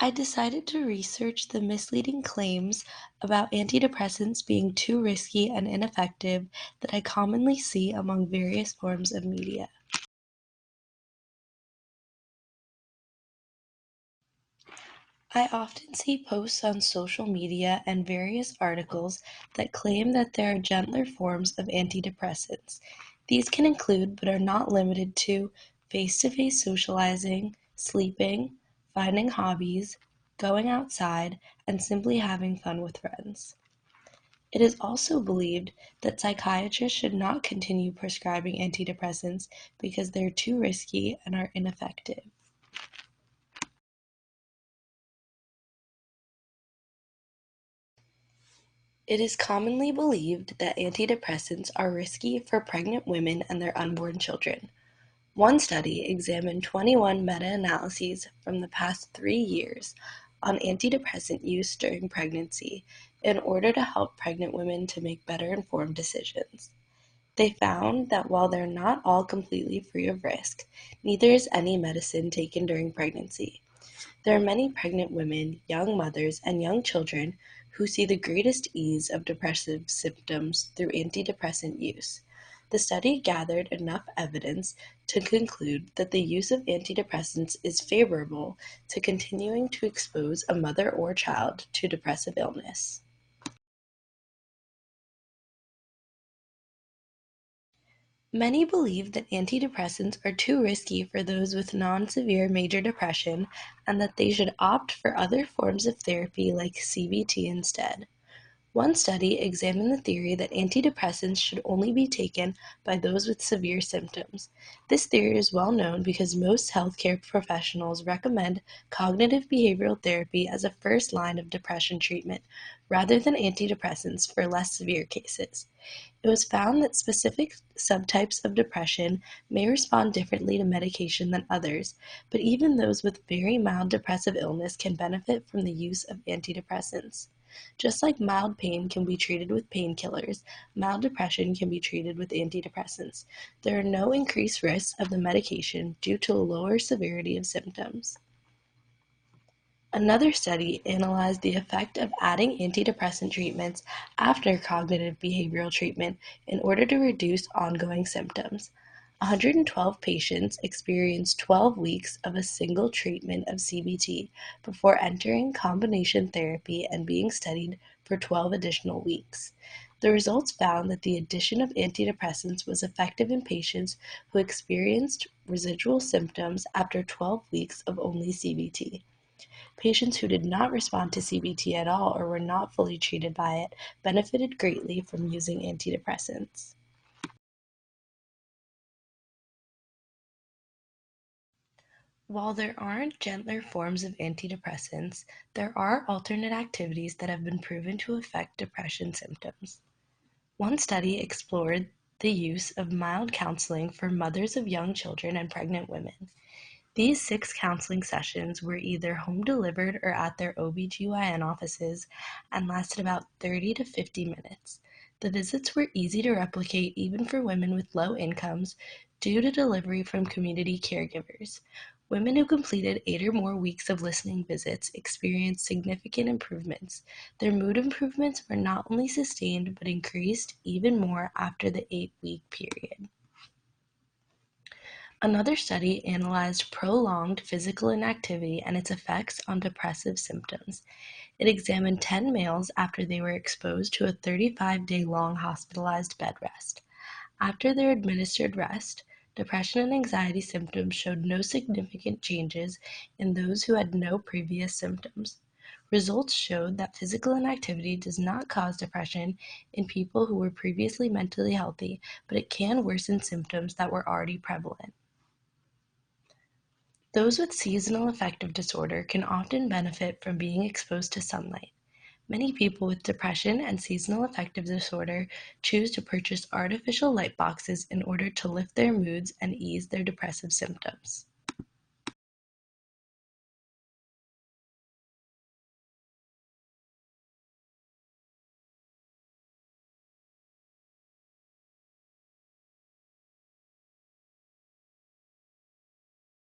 I decided to research the misleading claims about antidepressants being too risky and ineffective that I commonly see among various forms of media. I often see posts on social media and various articles that claim that there are gentler forms of antidepressants. These can include, but are not limited to, face-to-face socializing, sleeping, finding hobbies, going outside, and simply having fun with friends. It is also believed that psychiatrists should not continue prescribing antidepressants because they are too risky and are ineffective. It is commonly believed that antidepressants are risky for pregnant women and their unborn children. One study examined 21 meta-analyses from the past 3 years on antidepressant use during pregnancy in order to help pregnant women to make better informed decisions. They found that while they're not all completely free of risk, neither is any medicine taken during pregnancy. There are many pregnant women, young mothers, and young children who see the greatest ease of depressive symptoms through antidepressant use. The study gathered enough evidence to conclude that the use of antidepressants is favorable to continuing to expose a mother or child to depressive illness. Many believe that antidepressants are too risky for those with non-severe major depression and that they should opt for other forms of therapy like CBT instead. One study examined the theory that antidepressants should only be taken by those with severe symptoms. This theory is well known because most healthcare professionals recommend cognitive behavioral therapy as a first line of depression treatment rather than antidepressants for less severe cases. It was found that specific subtypes of depression may respond differently to medication than others, but even those with very mild depressive illness can benefit from the use of antidepressants. Just like mild pain can be treated with painkillers, mild depression can be treated with antidepressants. There are no increased risks of the medication due to a lower severity of symptoms. Another study analyzed the effect of adding antidepressant treatments after cognitive behavioral treatment in order to reduce ongoing symptoms. 112 patients experienced 12 weeks of a single treatment of CBT before entering combination therapy and being studied for 12 additional weeks. The results found that the addition of antidepressants was effective in patients who experienced residual symptoms after 12 weeks of only CBT. Patients who did not respond to CBT at all or were not fully treated by it benefited greatly from using antidepressants. While there aren't gentler forms of antidepressants, there are alternate activities that have been proven to affect depression symptoms. One study explored the use of mild counseling for mothers of young children and pregnant women. These 6 counseling sessions were either home delivered or at their OBGYN offices and lasted about 30 to 50 minutes. The visits were easy to replicate even for women with low incomes due to delivery from community caregivers. Women who completed 8 or more weeks of listening visits experienced significant improvements. Their mood improvements were not only sustained but increased even more after the 8-week period. Another study analyzed prolonged physical inactivity and its effects on depressive symptoms. It examined 10 males after they were exposed to a 35-day-long hospitalized bed rest. After their administered rest, depression and anxiety symptoms showed no significant changes in those who had no previous symptoms. Results showed that physical inactivity does not cause depression in people who were previously mentally healthy, but it can worsen symptoms that were already prevalent. Those with seasonal affective disorder can often benefit from being exposed to sunlight. Many people with depression and seasonal affective disorder choose to purchase artificial light boxes in order to lift their moods and ease their depressive symptoms.